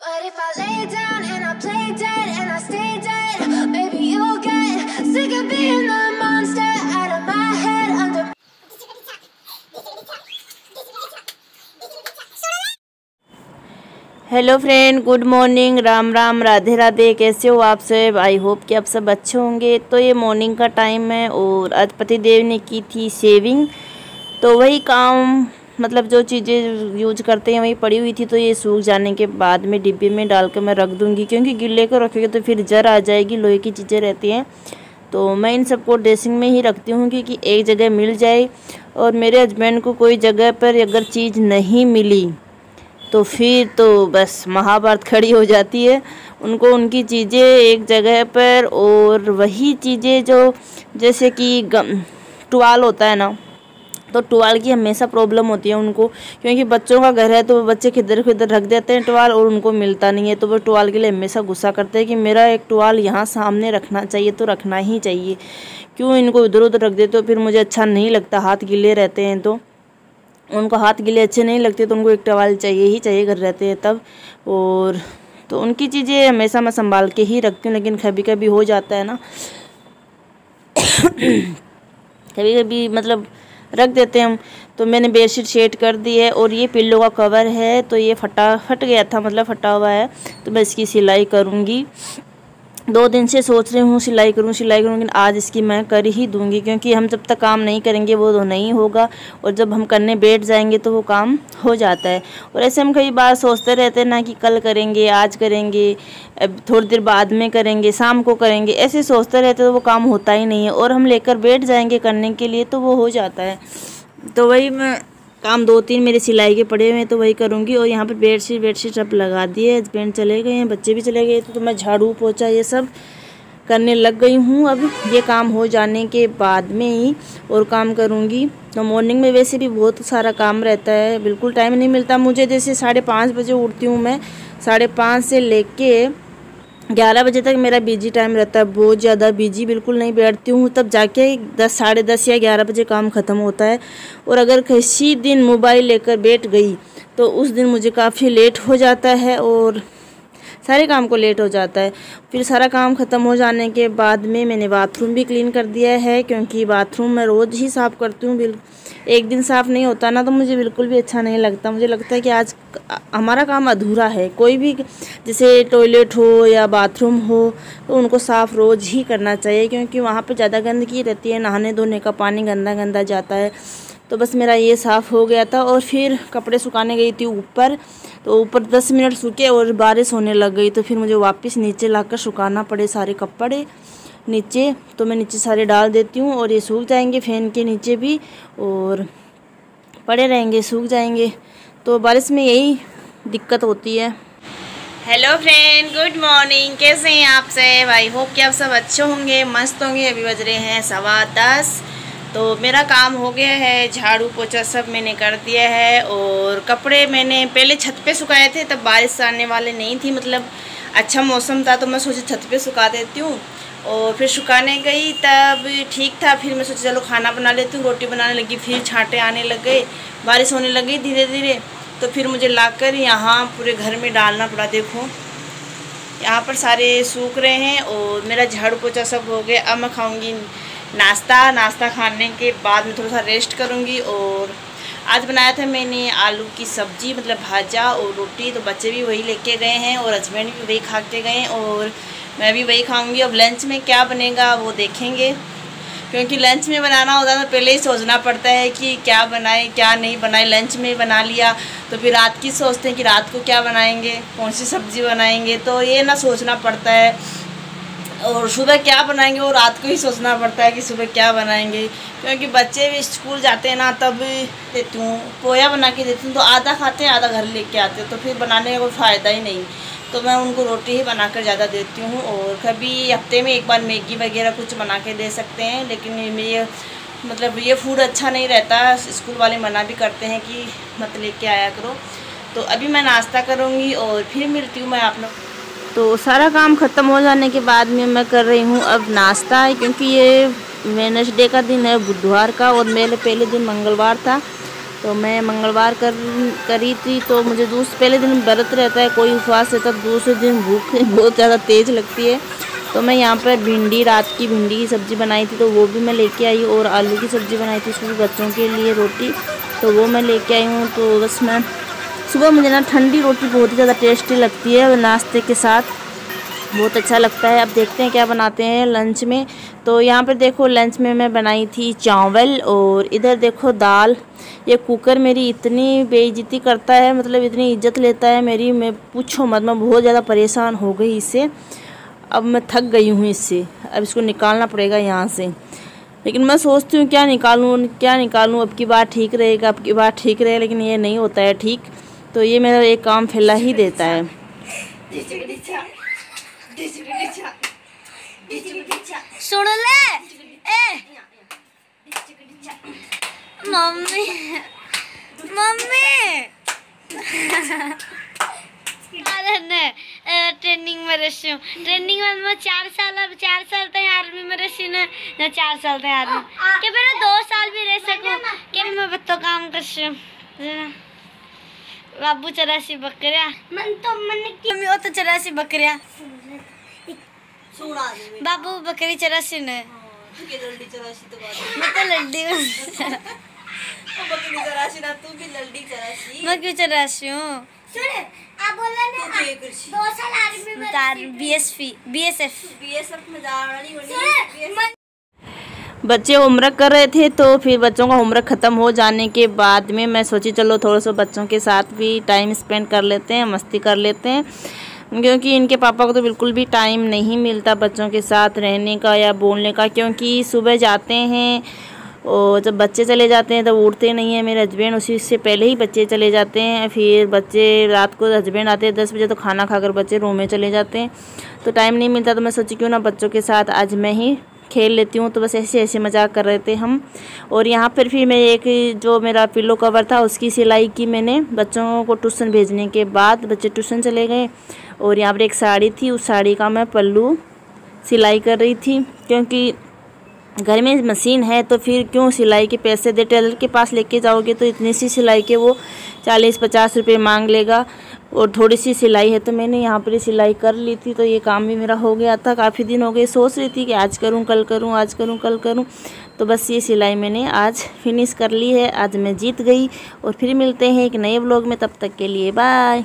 But if I lay down and I play dead and I stay dead, maybe you'll get sick of being the monster out of my head under. Hello friend, good morning, Ram Ram, Radhe Radhe. कैसे हो आप सब? I hope कि आप सब अच्छे होंगे। तो ये मॉर्निंग का टाइम है और आज पतिदेव ने की थी शेविंग, तो वही काम मतलब जो चीज़ें यूज करते हैं वही पड़ी हुई थी। तो ये सूख जाने के बाद में डिब्बे में डाल कर मैं रख दूँगी, क्योंकि गिल्ले को रखेंगे तो फिर जर आ जाएगी, लोहे की चीज़ें रहती हैं। तो मैं इन सबको ड्रेसिंग में ही रखती हूँ क्योंकि एक जगह मिल जाए। और मेरे हस्बैंड को कोई जगह पर अगर चीज़ नहीं मिली तो फिर तो बस महाभारत खड़ी हो जाती है। उनको उनकी चीज़ें एक जगह पर, और वही चीज़ें जो जैसे कि टुवाल होता है ना, तो टुवाल की हमेशा प्रॉब्लम होती है उनको, क्योंकि बच्चों का घर है तो बच्चे किधर किधर रख देते हैं टुवाल और उनको मिलता नहीं है। तो वो टुवाल के लिए हमेशा गुस्सा करते हैं कि मेरा एक टुवाल यहाँ सामने रखना चाहिए, तो रखना ही चाहिए, क्यों इनको इधर उधर रख देते हो? फिर मुझे अच्छा नहीं लगता, हाथ गीले रहते हैं तो उनको हाथ गीले अच्छे नहीं लगते, तो उनको एक टवाल चाहिए ही चाहिए, घर रहते हैं तब। और तो उनकी चीज़ें हमेशा मैं संभाल के ही रखती हूँ, लेकिन कभी कभी हो जाता है ना कभी कभी मतलब रख देते हैं हम। तो मैंने बेडशीट शेड कर दी है और ये पिल्लो का कवर है, तो ये फट गया था, मतलब फटा हुआ है, तो मैं इसकी सिलाई करूँगी। 2 दिन से सोच रही हूँ सिलाई करूँ, लेकिन आज इसकी मैं कर ही दूँगी, क्योंकि हम जब तक काम नहीं करेंगे वो तो नहीं होगा, और जब हम करने बैठ जाएंगे तो वो काम हो जाता है। और ऐसे हम कई बार सोचते रहते हैं ना कि कल करेंगे, आज करेंगे, अब थोड़ी देर बाद में करेंगे, शाम को करेंगे, ऐसे सोचते रहते तो वो काम होता ही नहीं है। और हम लेकर बैठ जाएंगे करने के लिए तो वो हो जाता है। तो वही मैं काम 2-3 मेरे सिलाई के पड़े हुए हैं, तो वही करूँगी। और यहाँ पर बेडशीट सब लगा दी है, हस्बैंड चले गए हैं, बच्चे भी चले गए, तो मैं झाड़ू पोछा ये सब करने लग गई हूँ। अब ये काम हो जाने के बाद में ही और काम करूँगी। तो मॉर्निंग में वैसे भी बहुत सारा काम रहता है, बिल्कुल टाइम नहीं मिलता मुझे। जैसे 5:30 बजे उठती हूँ मैं, 5:30 से लेके 11 बजे तक मेरा बिजी टाइम रहता है, बहुत ज़्यादा बिजी, बिल्कुल नहीं बैठती हूँ, तब जाके 10, 10:30 या 11 बजे काम ख़त्म होता है। और अगर किसी दिन मोबाइल लेकर बैठ गई तो उस दिन मुझे काफ़ी लेट हो जाता है और सारे काम को लेट हो जाता है। फिर सारा काम ख़त्म हो जाने के बाद में मैंने बाथरूम भी क्लीन कर दिया है, क्योंकि बाथरूम मैं रोज़ ही साफ़ करती हूँ। एक दिन साफ़ नहीं होता ना तो मुझे बिल्कुल भी अच्छा नहीं लगता। मुझे लगता है कि आज हमारा काम अधूरा है। कोई भी जैसे टॉयलेट हो या बाथरूम हो तो उनको साफ़ रोज़ ही करना चाहिए, क्योंकि वहाँ पे ज़्यादा गंदगी रहती है, नहाने धोने का पानी गंदा गंदा जाता है। तो बस मेरा ये साफ़ हो गया था। और फिर कपड़े सुखाने गई थी ऊपर, तो ऊपर 10 मिनट सूखे और बारिश होने लग गई, तो फिर मुझे वापस नीचे लाकर सुखाना पड़े सारे कपड़े नीचे। तो मैं नीचे सारे डाल देती हूँ और ये सूख जाएंगे फैन के नीचे भी, और पड़े रहेंगे, सूख जाएंगे। तो बारिश में यही दिक्कत होती है। हेलो फ्रेंड, गुड मॉर्निंग, कैसे हैं आप सब? आई होप कि आप सब अच्छे होंगे, मस्त होंगे। अभी बज रहे हैं 10:15। तो मेरा काम हो गया है, झाड़ू पोछा सब मैंने कर दिया है। और कपड़े मैंने पहले छत पे सुखाए थे, तब बारिश आने वाले नहीं थी, मतलब अच्छा मौसम था, तो मैं सोची छत पे सुखा देती हूँ। और फिर सुखाने गई तब ठीक था, फिर मैं सोची चलो खाना बना लेती हूँ, रोटी बनाने लगी, फिर छांटे आने लग गए, बारिश होने लगी धीरे धीरे। तो फिर मुझे लाकर यहाँ पूरे घर में डालना पड़ा। देखो यहाँ पर सारे सूख रहे हैं और मेरा झाड़ू पोछा सब हो गया। अब मैं खाऊँगी नाश्ता खाने के बाद मैं थोड़ा सा रेस्ट करूँगी। और आज बनाया था मैंने आलू की सब्ज़ी, मतलब भाजा और रोटी, तो बच्चे भी वही लेके गए हैं और हस्बैंड भी वही खा के गए और मैं भी वही खाऊंगी। अब लंच में क्या बनेगा वो देखेंगे, क्योंकि लंच में बनाना होता है तो पहले ही सोचना पड़ता है कि क्या बनाए क्या नहीं बनाए। लंच में बना लिया तो फिर रात की सोचते हैं कि रात को क्या बनाएंगे, कौन सी सब्ज़ी बनाएंगे, तो ये ना सोचना पड़ता है। और सुबह क्या बनाएंगे वो रात को ही सोचना पड़ता है कि सुबह क्या बनाएंगे, क्योंकि बच्चे भी स्कूल जाते हैं ना, तब देती हूँ पोया बना के देती हूँ, तो आधा खाते हैं आधा घर लेके आते हैं, तो फिर बनाने का कोई फ़ायदा ही नहीं। तो मैं उनको रोटी ही बनाकर ज़्यादा देती हूँ। और कभी हफ्ते में एक बार मैगी वगैरह कुछ बना के दे सकते हैं, लेकिन ये मतलब ये फूड अच्छा नहीं रहता, स्कूल वाले मना भी करते हैं कि मत लेके आया करो। तो अभी मैं नाश्ता करूँगी और फिर मिलती हूँ मैं आप लोग। तो सारा काम ख़त्म हो जाने के बाद में मैं कर रही हूँ अब नाश्ता है, क्योंकि ये वेडनेसडे का दिन है, बुधवार का, और मेरे पहले दिन मंगलवार था। तो मैं मंगलवार करी थी, तो मुझे पहले दिन व्रत रहता है, कोई उपवास रहता है, दूसरे दिन भूख बहुत ज़्यादा तेज़ लगती है। तो मैं यहाँ पर रात की भिंडी की सब्ज़ी बनाई थी, तो वो भी मैं लेके आई, और आलू की सब्ज़ी बनाई थी सुबह बच्चों के लिए रोटी, तो वो मैं लेके आई हूँ। तो बस मैं सुबह मुझे ना ठंडी रोटी बहुत ही ज़्यादा टेस्टी लगती है, और नाश्ते के साथ बहुत अच्छा लगता है। अब देखते हैं क्या बनाते हैं लंच में। तो यहाँ पर देखो लंच में मैं बनाई थी चावल, और इधर देखो दाल। ये कुकर मेरी इतनी बेइज्जती करता है, मतलब इतनी इज्जत लेता है मेरी, मैं पूछो मत, मैं बहुत ज़्यादा परेशान हो गई इससे। अब मैं थक गई हूँ इससे, अब इसको निकालना पड़ेगा यहाँ से। लेकिन मैं सोचती हूँ क्या निकालूँ, अब की बार ठीक रहेगा, अब की बार ठीक रहेगा, लेकिन ये नहीं होता है ठीक। तो ये मेरा एक काम फैला ही देता है। सुन ले ए मम्मी अरे ने ट्रेनिंग में रही हूँ। ट्रेनिंग में मैं 4 साल तक आर्मी में रही ना 4 साल तक आर्मी के फिर 2 साल भी रह सकूँ कि मैं बत्तो काम कर रही हूँ। बाबू 84 बकरिया मम्मी तो 84 बकरिया बाबू बकरी 84 ने मैं तो लड्डी मैं क्यों 84 हूँ? BSF में जा रही। बच्चे होमवर्क कर रहे थे, तो फिर बच्चों का होमवर्क ख़त्म हो जाने के बाद में मैं सोची चलो थोड़ा सा बच्चों के साथ भी टाइम स्पेंड कर लेते हैं, मस्ती कर लेते हैं, क्योंकि इनके पापा को तो बिल्कुल भी टाइम नहीं मिलता बच्चों के साथ रहने का या बोलने का। क्योंकि सुबह जाते हैं और जब बच्चे चले जाते हैं तब उठते नहीं हैं मेरे हस्बैंड, उसी से पहले ही बच्चे चले जाते हैं। फिर बच्चे रात को हस्बैंड आते हैं 10 बजे, तो खाना खाकर बच्चे रूम में चले जाते हैं, तो टाइम नहीं मिलता। तो मैं सोची क्यों ना बच्चों के साथ आज मैं ही खेल लेती हूँ। तो बस ऐसे मजाक कर रहे थे हम। और यहाँ पर फिर मैं एक जो मेरा पिलो कवर था उसकी सिलाई की मैंने बच्चों को ट्यूशन भेजने के बाद। बच्चे ट्यूशन चले गए, और यहाँ पर एक साड़ी थी, उस साड़ी का मैं पल्लू सिलाई कर रही थी। क्योंकि घर में मशीन है तो फिर क्यों सिलाई के पैसे दे, टेलर के पास लेके जाओगे तो इतनी सी सिलाई के वो 40-50 रुपये मांग लेगा, और थोड़ी सी सिलाई है। तो मैंने यहाँ पर सिलाई कर ली थी, तो ये काम भी मेरा हो गया था। काफ़ी दिन हो गए, सोच रही थी कि आज करूँ कल करूँ, आज करूँ कल करूँ, तो बस ये सिलाई मैंने आज फिनिश कर ली है। आज मैं जीत गई। और फिर मिलते हैं एक नए व्लॉग में, तब तक के लिए बाय।